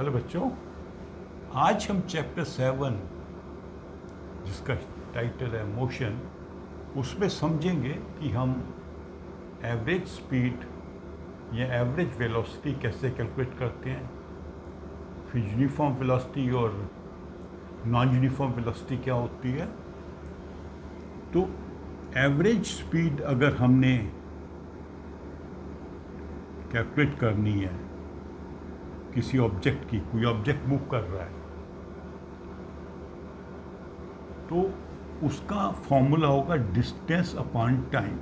Hello बच्चों, आज हम चैप्टर 7 जिसका टाइटल है मोशन, उसमें समझेंगे कि हम एवरेज स्पीड या एवरेज वेलोसिटी कैसे कैलकुलेट करते हैं, फिर यूनिफॉर्म वेलोसिटी और नॉन यूनिफॉर्म वेलोसिटी क्या होती है। तो एवरेज स्पीड अगर हमने कैलकुलेट करनी है किसी ऑब्जेक्ट की, कोई ऑब्जेक्ट मूव कर रहा है, तो उसका फॉर्मूला होगा डिस्टेंस अपॉन टाइम।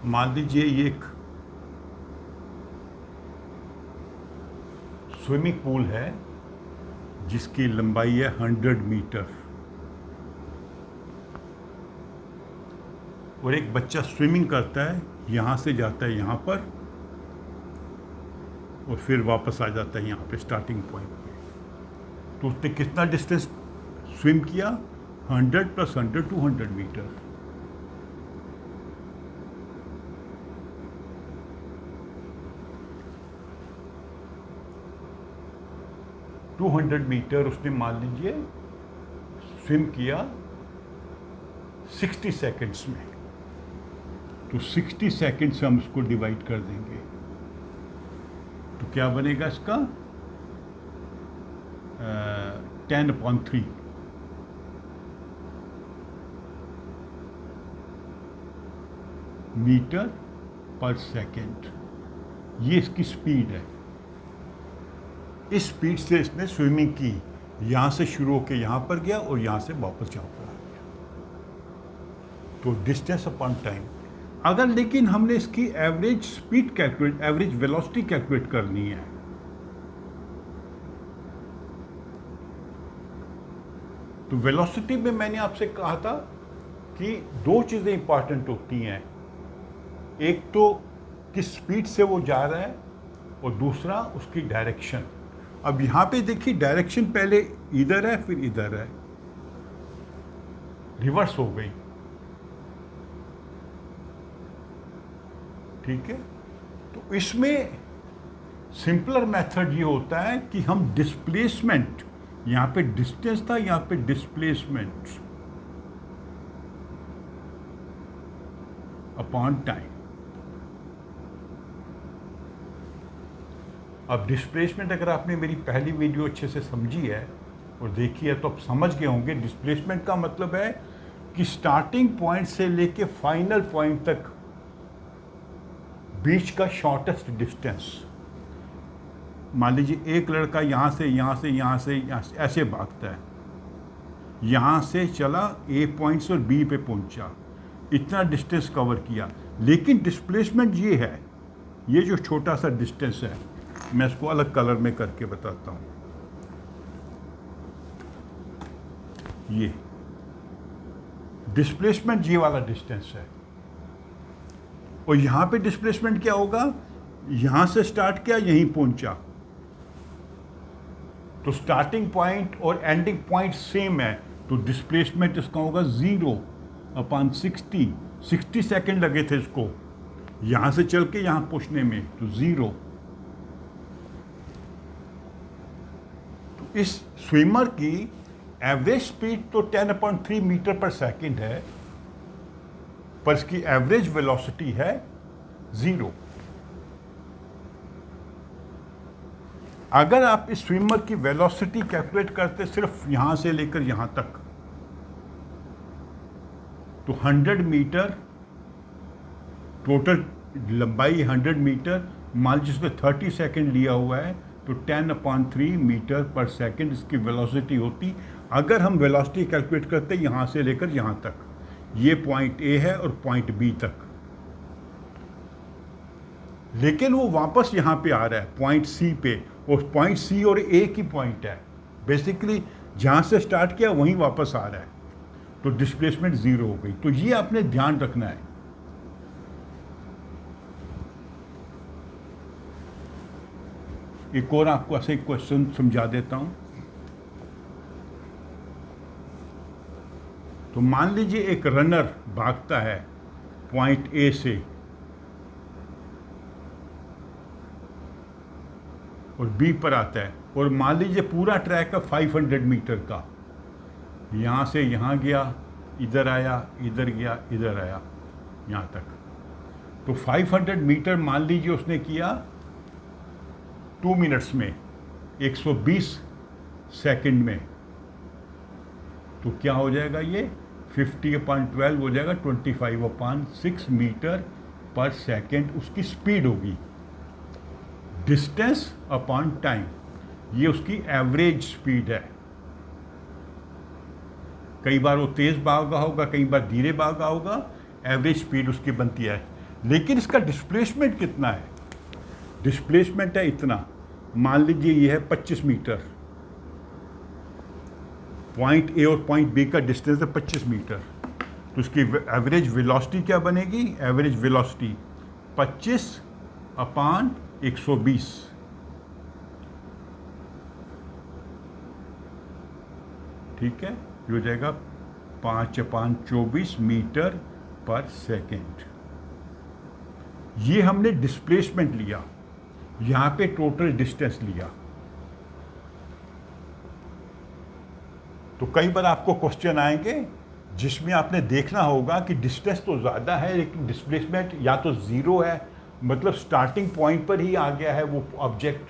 मान लीजिए ये एक स्विमिंग पूल है जिसकी लंबाई है 100 मीटर और एक बच्चा स्विमिंग करता है, यहाँ से जाता है यहाँ पर और फिर वापस आ जाता है यहाँ पे स्टार्टिंग पॉइंट पे। तो उसने कितना डिस्टेंस स्विम किया? 100 + 100 200 मीटर। टू 100 मीटर उसने मान लीजिए स्विम किया 60 सेकेंड्स में। तो 60 सेकेंड से हम उसको डिवाइड कर देंगे तो क्या बनेगा इसका 10/3 मीटर पर सेकेंड। ये इसकी स्पीड है। इस स्पीड से इसने स्विमिंग की, यहाँ से शुरू होकर यहाँ पर गया और यहाँ से वापस यहाँ पर आ गया। तो डिस्टेंस अपॉन टाइम। अगर लेकिन हमने इसकी average speed calculate, average velocity calculate करनी है, तो वेलोसिटी में मैंने आपसे कहा था कि दो चीज़ें इंपॉर्टेंट होती हैं। एक तो किस स्पीड से वो जा रहा है और दूसरा उसकी डायरेक्शन। अब यहाँ पे देखिए डायरेक्शन पहले इधर है फिर इधर है, रिवर्स हो गई। ठीक है, तो इसमें सिंपलर मेथड ये होता है कि हम डिस्प्लेसमेंट, यहाँ पे डिस्टेंस था, यहाँ पे डिस्प्लेसमेंट अपॉन टाइम। अब डिस्प्लेसमेंट अगर आपने मेरी पहली वीडियो अच्छे से समझी है और देखी है तो आप समझ गए होंगे। डिस्प्लेसमेंट का मतलब है कि स्टार्टिंग पॉइंट से लेके फाइनल पॉइंट तक बीच का शॉर्टेस्ट डिस्टेंस। मान लीजिए एक लड़का यहाँ से यहाँ से यहाँ से यहाँ से ऐसे भागता है, यहाँ से चला ए पॉइंट से और बी पे पहुँचा, इतना डिस्टेंस कवर किया। लेकिन डिस्प्लेसमेंट ये है, ये जो छोटा सा डिस्टेंस है, मैं इसको अलग कलर में करके बताता हूँ। ये डिस्प्लेसमेंट ये वाला डिस्टेंस है और यहाँ पे डिस्प्लेसमेंट क्या होगा? यहाँ से स्टार्ट किया, यहीं पहुँचा, तो स्टार्टिंग पॉइंट और एंडिंग पॉइंट सेम है, तो डिस्प्लेसमेंट इसका होगा 0/60। 60 सेकेंड लगे थे इसको यहाँ से चल के यहाँ पहुँचने में, तो 0। तो इस स्विमर की एवरेज स्पीड तो 10/3 मीटर पर सेकेंड है, पर इसकी एवरेज वेलोसिटी है 0। अगर आप इस स्विमर की वेलोसिटी कैलकुलेट करते सिर्फ यहाँ से लेकर यहाँ तक, तो 100 मीटर टोटल लंबाई, 100 मीटर मान लीजिए उसमें 30 सेकेंड लिया हुआ है, तो 10/3 मीटर पर सेकेंड इसकी वेलोसिटी होती। अगर हम वेलोसिटी कैलकुलेट करते यहाँ से लेकर यहाँ तक, ये पॉइंट ए है और पॉइंट बी तक, लेकिन वो वापस यहाँ पे आ रहा है पॉइंट सी पे, और पॉइंट सी और ए की पॉइंट है, बेसिकली जहाँ से स्टार्ट किया वहीं वापस आ रहा है, तो डिस्प्लेसमेंट 0 हो गई। तो ये आपने ध्यान रखना है। एक और आपको ऐसे क्वेश्चन समझा देता हूँ। तो मान लीजिए एक रनर भागता है पॉइंट ए से और बी पर आता है, और मान लीजिए पूरा ट्रैक है 500 मीटर का, यहाँ से यहाँ गया, इधर आया, इधर गया, इधर आया, यहाँ तक। तो 500 मीटर मान लीजिए उसने किया 2 मिनट्स में, 120 सेकंड में। तो क्या हो जाएगा ये 50/12 हो जाएगा 25/6 मीटर पर सेकंड उसकी स्पीड होगी। डिस्टेंस अपॉन टाइम, ये उसकी एवरेज स्पीड है। कई बार वो तेज भागा होगा, कई बार धीरे भागा होगा, एवरेज स्पीड उसकी बनती है। लेकिन इसका डिस्प्लेसमेंट कितना है? डिस्प्लेसमेंट है इतना, मान लीजिए ये है 25 मीटर, पॉइंट ए और पॉइंट बी का डिस्टेंस है 25 मीटर। तो उसकी एवरेज वेलोसिटी क्या बनेगी? Average velocity 25/120। ठीक है, ये हो जाएगा 5/24 मीटर पर सेकेंड। ये हमने डिस्प्लेसमेंट लिया, यहाँ पे टोटल डिस्टेंस लिया। तो कई बार आपको क्वेश्चन आएंगे जिसमें आपने देखना होगा कि डिस्टेंस तो ज़्यादा है लेकिन डिस्प्लेसमेंट या तो ज़ीरो है, मतलब स्टार्टिंग पॉइंट पर ही आ गया है वो ऑब्जेक्ट,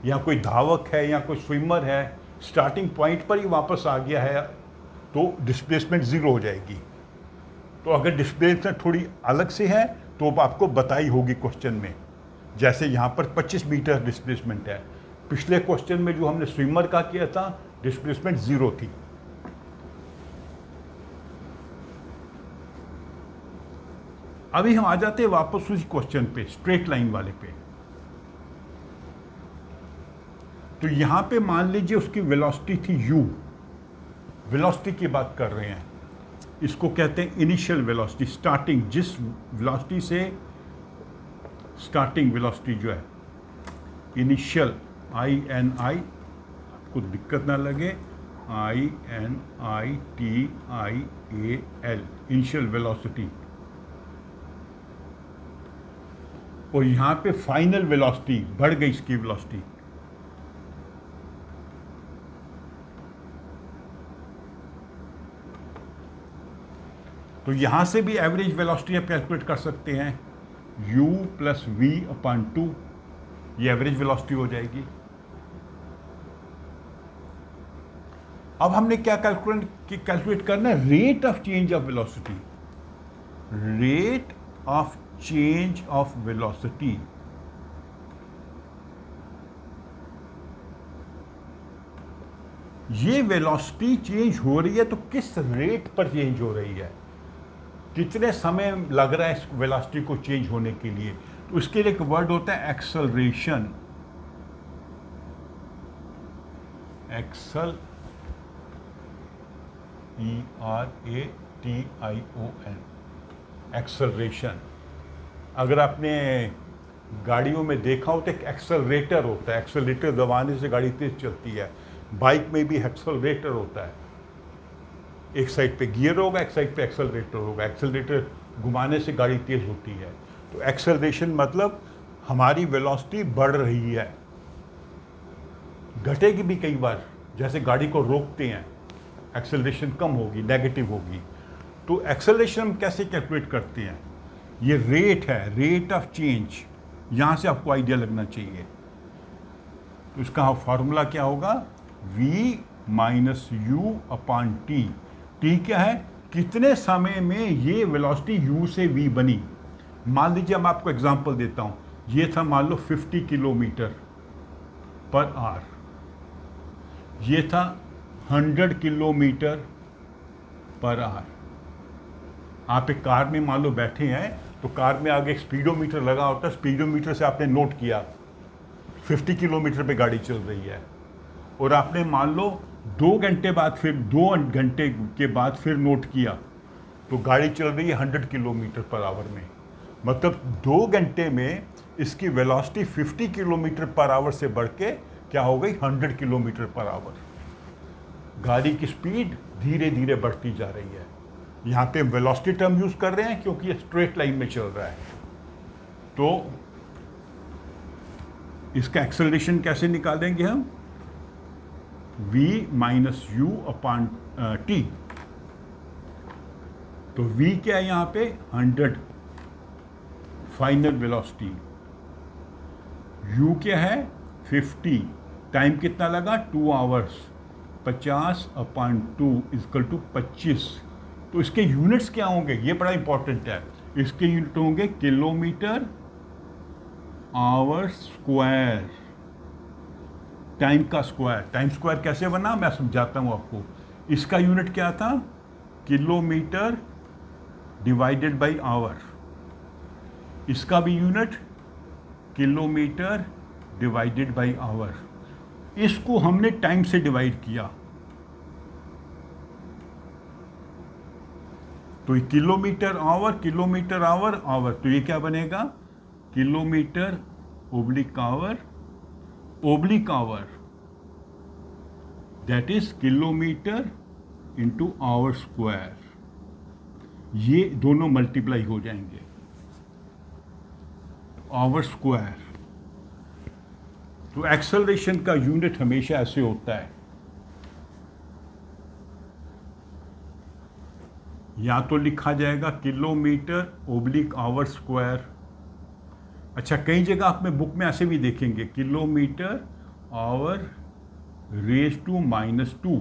या कोई धावक है या कोई स्विमर है, स्टार्टिंग पॉइंट पर ही वापस आ गया है, तो डिस्प्लेसमेंट ज़ीरो हो जाएगी। तो अगर डिस्प्लेसमेंट थोड़ी अलग से है तो आपको बताई होगी क्वेश्चन में। जैसे यहाँ पर 25 मीटर डिस्प्लेसमेंट है, पिछले क्वेश्चन में जो हमने स्विमर का किया था डिस्प्लेसमेंट ज़ीरो थी। अभी हम आ जाते हैं वापस उसी क्वेश्चन पे, स्ट्रेट लाइन वाले पे। तो यहां पे मान लीजिए उसकी वेलोसिटी थी u, वेलोसिटी की बात कर रहे हैं, इसको कहते हैं इनिशियल वेलोसिटी, स्टार्टिंग, जिस वेलोसिटी से स्टार्टिंग वेलोसिटी जो है इनिशियल, INI, आपको दिक्कत ना लगे, INITIAL, इनिशियल वेलोसिटी। और यहाँ पे फाइनल वेलोसिटी बढ़ गई, इसकी वेलोसिटी। तो यहाँ से भी एवरेज वेलोसिटी आप कैलकुलेट कर सकते हैं, u + v/2, ये एवरेज वेलोसिटी हो जाएगी। अब हमने क्या कैलकुलेट करना है? Rate of change of velocity, rate of change of velocity. ये वेलोसिटी चेंज हो रही है तो किस रेट पर चेंज हो रही है, कितने समय लग रहा है इस वेलोसिटी को चेंज होने के लिए? तो उसके लिए एक वर्ड होता है एक्सेलरेशन, ERATION, एक्सेलरेशन। अगर आपने गाड़ियों में देखा हो तो एक एक्सेलरेटर होता है, एक्सेलरेटर दबाने से गाड़ी तेज चलती है। बाइक में भी एक्सेलरेटर होता है, एक साइड पे गियर होगा, एक साइड पे एक्सेलरेटर होगा, एक्सेलरेटर घुमाने से गाड़ी तेज होती है। तो एक्सेलरेशन मतलब हमारी वेलोसिटी बढ़ रही है, घटेगी भी कई बार, जैसे गाड़ी को रोकते हैं एक्सेलरेशन कम होगी, नेगेटिव होगी। तो एक्सेलरेशन हम कैसे कैलकुलेट करते हैं? ये रेट है, रेट ऑफ चेंज, यहाँ से आपको आइडिया लगना चाहिए। तो इसका फॉर्मूला क्या होगा? v - u/t। t क्या है? कितने समय में ये वेलोसिटी u से v बनी। मान लीजिए मैं आपको एग्जांपल देता हूँ, ये था मान लो 50 किलोमीटर पर आवर, ये था 100 किलोमीटर पर आवर। आप एक कार में मान लो बैठे हैं, तो कार में आगे एक स्पीडोमीटर लगा होता है, स्पीडोमीटर से आपने नोट किया 50 किलोमीटर पे गाड़ी चल रही है, और आपने मान लो 2 घंटे बाद, फिर 2 घंटे के बाद फिर नोट किया तो गाड़ी चल रही है 100 किलोमीटर पर आवर में। मतलब 2 घंटे में इसकी वेलोसिटी 50 किलोमीटर पर आवर से बढ़ के क्या हो गई? 100 किलोमीटर पर आवर। गाड़ी की स्पीड धीरे धीरे बढ़ती जा रही है। यहाँ पे वेलोसिटी टर्म यूज कर रहे हैं क्योंकि ये स्ट्रेट लाइन में चल रहा है। तो इसका एक्सेलरेशन कैसे निकालेंगे हम? v minus you upon T. तो v क्या है यहाँ पे? 100 फाइनल वेलोसिटी। u क्या है? 50। टाइम कितना लगा? 2 आवर्स। 50 upon 2 is equal to 25। तो इसके यूनिट्स क्या होंगे? ये बड़ा इंपॉर्टेंट है। इसके यूनिट होंगे किलोमीटर आवर स्क्वायर। टाइम का स्क्वायर। टाइम स्क्वायर कैसे बना मैं समझाता हूँ आपको। इसका यूनिट क्या था? Kilometre divided by hour. इसका भी unit kilometre divided by hour. इसको हमने टाइम से डिवाइड किया, तो किलोमीटर आवर आवर, तो ये क्या बनेगा? Kilometre oblique hour that is kilometre into hour square. ये दोनों मल्टीप्लाई हो जाएंगे, आवर स्क्वायर। तो एक्सेलरेशन का यूनिट हमेशा ऐसे होता है, या तो लिखा जाएगा किलोमीटर ओब्लिक आवर स्क्वायर। अच्छा, कई जगह आप में बुक में ऐसे भी देखेंगे किलोमीटर आवर रेज टू -2,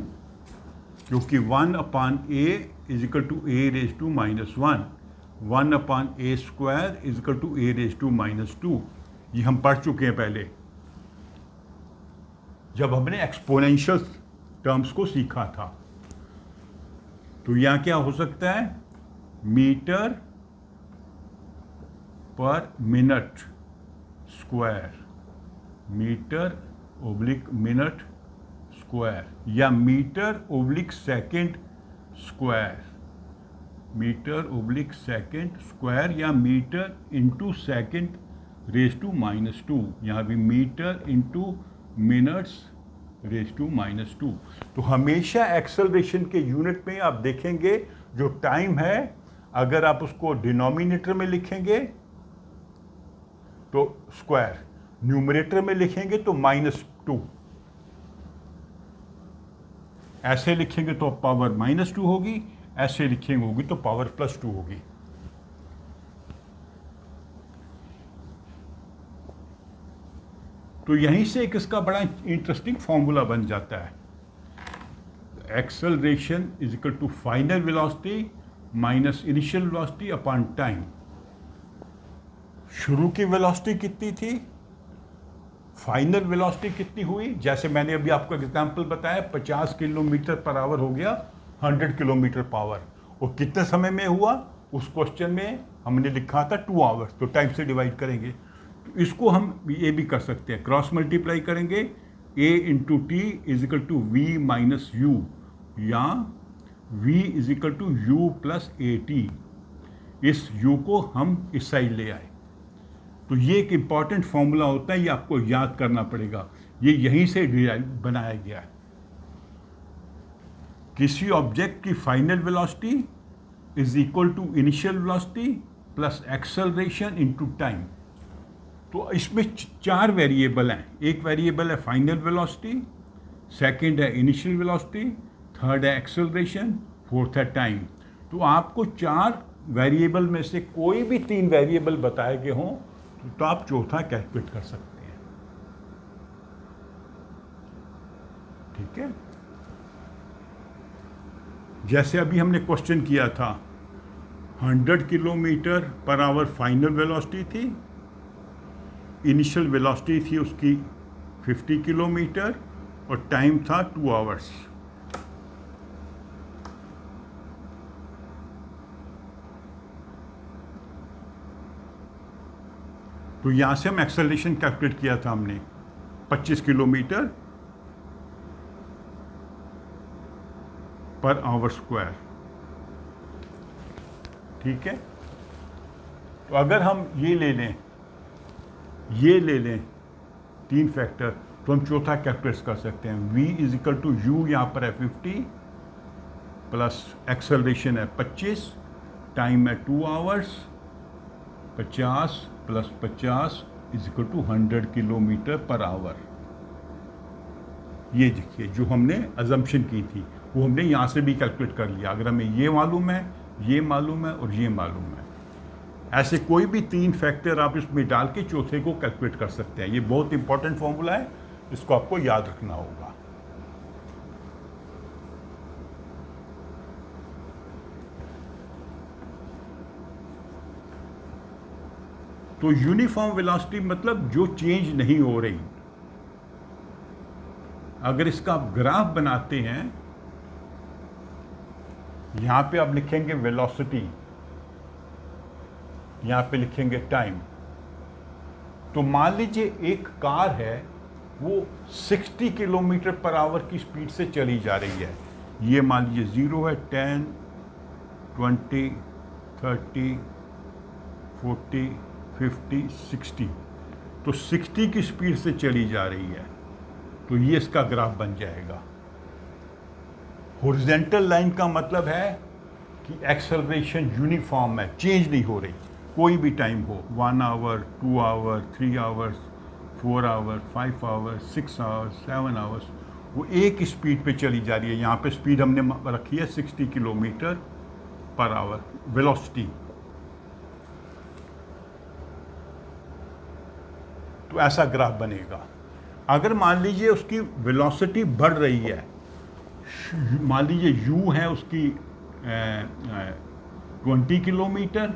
क्योंकि 1 upon a is equal to a raise to -1, 1 upon a square is equal to a raise to -2। ये हम पढ़ चुके हैं पहले जब हमने एक्सपोनेंशियल टर्म्स को सीखा था। तो यहाँ क्या हो सकता है? Metre per minute square, metre oblique minute square, या metre oblique second square, metre oblique second square, या metre into second raise to -2। यहाँ भी metre into minutes raise to -2। तो हमेशा एक्सेलरेशन के यूनिट में आप देखेंगे जो टाइम है, अगर आप उसको डिनोमिनेटर में लिखेंगे तो स्क्वायर, न्यूमरेटर में लिखेंगे तो -2, ऐसे लिखेंगे तो पावर -2 होगी, ऐसे लिखेंगे होगी तो पावर +2 होगी। तो यहीं से एक इसका बड़ा इंटरेस्टिंग फॉर्मूला बन जाता है। Acceleration is equal to final velocity minus initial velocity upon time. शुरू की वेलोसिटी कितनी थी, फाइनल वेलोसिटी कितनी हुई? जैसे मैंने अभी आपको एग्जांपल बताया, 50 किलोमीटर पर आवर हो गया 100 किलोमीटर पावर, और कितने समय में हुआ? उस क्वेश्चन में हमने लिखा था 2 आवर्स, तो टाइम से डिवाइड करेंगे। तो इसको हम ये भी कर सकते हैं, क्रॉस मल्टीप्लाई करेंगे, a into t is equal to v minus u, या v is equal to u plus a t. इस u को हम इस साइड ले आए। तो ये एक इम्पॉर्टेंट फॉर्मूला होता है, ये आपको याद करना पड़ेगा, ये यहीं से बनाया गया है। किसी ऑब्जेक्ट की final velocity is equal to initial velocity plus acceleration into time. तो इसमें 4 वेरिएबल हैं। एक वेरिएबल है फाइनल वेलोसिटी, सेकंड है इनिशियल वेलोसिटी, थर्ड है एक्सेलरेशन, फोर्थ है टाइम। तो आपको 4 वेरिएबल में से कोई भी 3 वेरिएबल बताए गए हों तो आप चौथा कैलकुलेट कर सकते हैं। ठीक है, जैसे अभी हमने क्वेश्चन किया था, 100 kilometre per our final velocity थी, इनिशियल वेलोसिटी थी उसकी 50 किलोमीटर, और टाइम था 2 आवर्स। तो यहाँ से हम एक्सेलरेशन कैलकुलेट किया था हमने, 25 किलोमीटर पर आवर स्क्वायर। ठीक है, तो अगर हम ये ले लें 3 फैक्टर, तो हम चौथा कैलकुलेट कर सकते हैं। v is equal to u, यहाँ पर है 50 प्लस एक्सेलरेशन है 25, टाइम है 2 hours, 50 plus 50 is equal to 100 kilometre per hour. ये देखिए जो हमने अजम्पशन की थी वो हमने यहाँ से भी कैलकुलेट कर लिया। अगर हमें ये मालूम है, ये मालूम है और ये मालूम है, ऐसे कोई भी 3 फैक्टर आप इसमें डाल के चौथे को कैलकुलेट कर सकते हैं। ये बहुत इंपॉर्टेंट फॉर्मूला है, इसको आपको याद रखना होगा। तो यूनिफॉर्म वेलोसिटी मतलब जो चेंज नहीं हो रही। अगर इसका आप ग्राफ बनाते हैं, यहां पे आप लिखेंगे वेलोसिटी, यहां पे लिखेंगे टाइम। तो मान लीजिए एक कार है वो 60 किलोमीटर पर आवर की स्पीड से चली जा रही है। ये मान लीजिए 0 है, 10, 20, 30, 40, 50, 60। तो 60 की स्पीड से चली जा रही है, तो ये इसका ग्राफ बन जाएगा। हॉरिजॉन्टल लाइन का मतलब है कि एक्सेलरेशन यूनिफॉर्म है, चेंज नहीं हो रही, कोई भी टाइम हो, 1 hour, 2 hour, 3 hours, 4 hour, 5 hour, 6 hours, 7 hours, वो एक स्पीड पे चली जा रही है। यहाँ पे स्पीड हमने रखी है 60 किलोमीटर पर आवर वेलोसिटी। तो ऐसा ग्राफ बनेगा। अगर मान लीजिए उसकी वेलोसिटी बढ़ रही है, मान लीजिए u है उसकी 20 किलोमीटर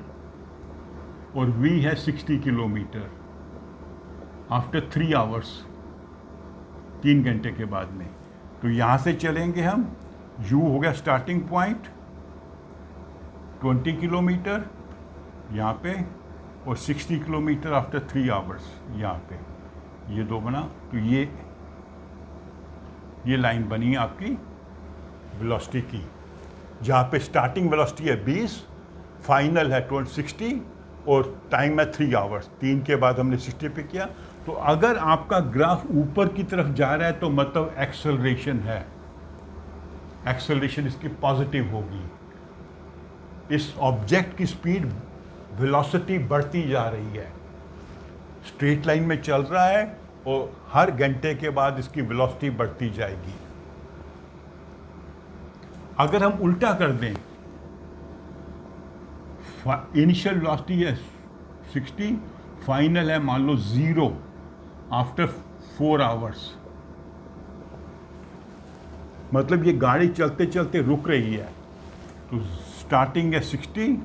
और v है 60 किलोमीटर आफ्टर 3 आवर्स, 3 घंटे के बाद में। तो यहाँ से चलेंगे हम, u हो गया स्टार्टिंग पॉइंट 20 किलोमीटर यहाँ पे, और 60 किलोमीटर आफ्टर 3 आवर्स यहाँ पे, ये दो बना। तो ये लाइन बनी आपकी वेलोसिटी की, जहाँ पे स्टार्टिंग वेलोसिटी है 20, फाइनल है 60 और टाइम है 3 आवर्स। 3 के बाद हमने 60 पे किया। तो अगर आपका ग्राफ ऊपर की तरफ जा रहा है तो मतलब एक्सेलरेशन है, एक्सेलरेशन इसकी पॉजिटिव होगी। इस ऑब्जेक्ट की स्पीड वेलोसिटी बढ़ती जा रही है, स्ट्रेट लाइन में चल रहा है और हर घंटे के बाद इसकी वेलोसिटी बढ़ती जाएगी। अगर हम उल्टा कर दें, इनिशियल वेलोसिटी है 60, फाइनल है मान लो 0 आफ्टर 4 आवर्स, मतलब ये गाड़ी चलते चलते रुक रही है। तो स्टार्टिंग है 60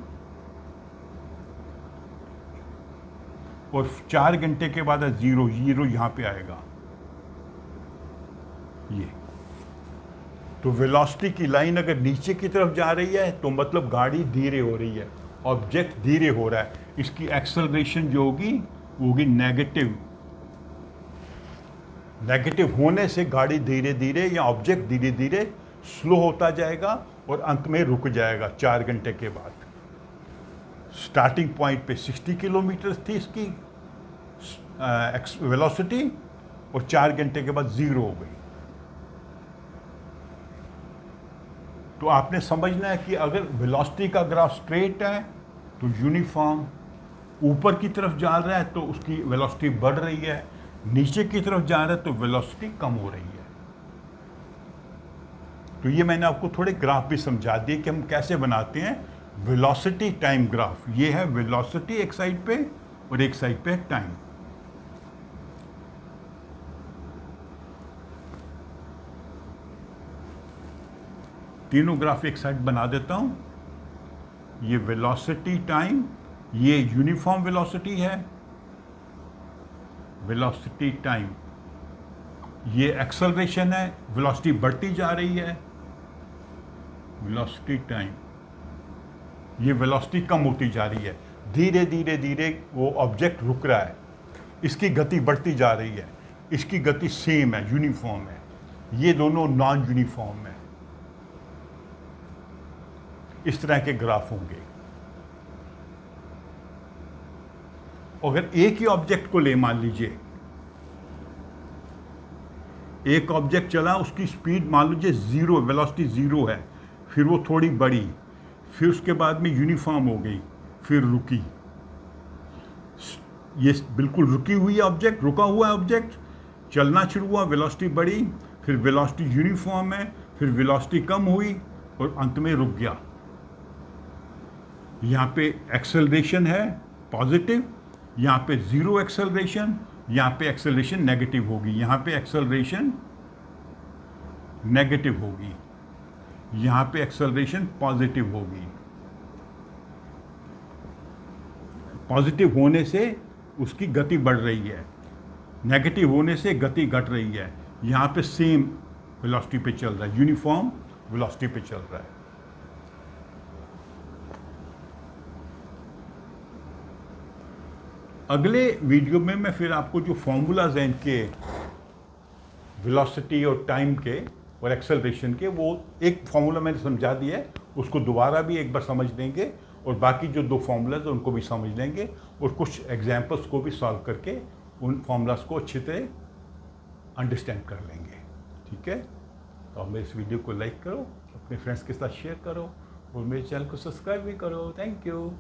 और 4 घंटे के बाद है 0, यहाँ पे आएगा ये। तो वेलोसिटी की लाइन अगर नीचे की तरफ जा रही है तो मतलब गाड़ी धीरे हो रही है, ऑब्जेक्ट धीरे हो रहा है, इसकी एक्सेलरेशन जो होगी वो होगी नेगेटिव। नेगेटिव होने से गाड़ी धीरे धीरे या ऑब्जेक्ट धीरे धीरे स्लो होता जाएगा और अंत में रुक जाएगा 4 घंटे के बाद। स्टार्टिंग पॉइंट पे 60 किलोमीटर थी इसकी वेलोसिटी और 4 घंटे के बाद 0 हो गई। तो आपने समझना है कि अगर वेलोसिटी का ग्राफ स्ट्रेट है तो यूनिफॉर्म, ऊपर की तरफ जा रहा है तो उसकी वेलोसिटी बढ़ रही है, नीचे की तरफ जा रहा है तो वेलोसिटी कम हो रही है। तो ये मैंने आपको थोड़े ग्राफ भी समझा दिए कि हम कैसे बनाते हैं वेलोसिटी टाइम ग्राफ। ये है वेलोसिटी एक साइड पे और एक साइड पे टाइम। तीनों ग्राफ एक साइड बना देता हूं। ये वेलोसिटी टाइम, ये यूनिफॉर्म वेलोसिटी है, वेलोसिटी टाइम, ये एक्सेलरेशन है, वेलोसिटी बढ़ती जा रही है, वेलोसिटी टाइम, ये वेलोसिटी कम होती जा रही है, धीरे धीरे धीरे वो ऑब्जेक्ट रुक रहा है, इसकी गति बढ़ती जा रही है, इसकी गति सेम है, यूनिफॉर्म है। ये दोनों नॉन यूनिफॉर्म है। इस तरह के ग्राफ होंगे। अगर एक ही ऑब्जेक्ट को ले, मान लीजिए एक ऑब्जेक्ट चला, उसकी स्पीड मान लीजिए 0, वेलोसिटी 0 है, फिर वो थोड़ी बढ़ी, फिर उसके बाद में यूनिफॉर्म हो गई, फिर रुकी। ये बिल्कुल रुकी हुई ऑब्जेक्ट, रुका हुआ ऑब्जेक्ट, चलना शुरू हुआ, वेलोसिटी बढ़ी, फिर वेलोसिटी यूनिफॉर्म है, फिर वेलोसिटी कम हुई और अंत में रुक गया। यहाँ पे एक्सेलरेशन है पॉजिटिव, यहाँ पे ज़ीरो एक्सेलरेशन, यहाँ पे एक्सेलरेशन नेगेटिव होगी, यहाँ पे एक्सेलरेशन नेगेटिव होगी, यहाँ पे एक्सेलरेशन पॉजिटिव होगी। पॉजिटिव होने से उसकी गति बढ़ रही है, नेगेटिव होने से गति घट रही है। यहाँ पे सेम वेलोसिटी पे चल रहा है, यूनिफॉर्म वेलोसिटी पे चल रहा है। अगले वीडियो में मैं फिर आपको जो फॉर्मूलाज हैं इनके वेलोसिटी और टाइम के और एक्सेलरेशन के, वो एक फार्मूला मैंने समझा दिया है, उसको दोबारा भी एक बार समझ लेंगे और बाकी जो 2 फार्मूलाज उनको भी समझ लेंगे और कुछ एग्जाम्पल्स को भी सॉल्व करके उन फार्मूलाज को अच्छी तरह अंडरस्टैंड कर लेंगे। ठीक है, तो आप मेरे इस वीडियो को लाइक करो, अपने फ्रेंड्स के साथ शेयर करो और मेरे चैनल को सब्सक्राइब भी करो। Thank you.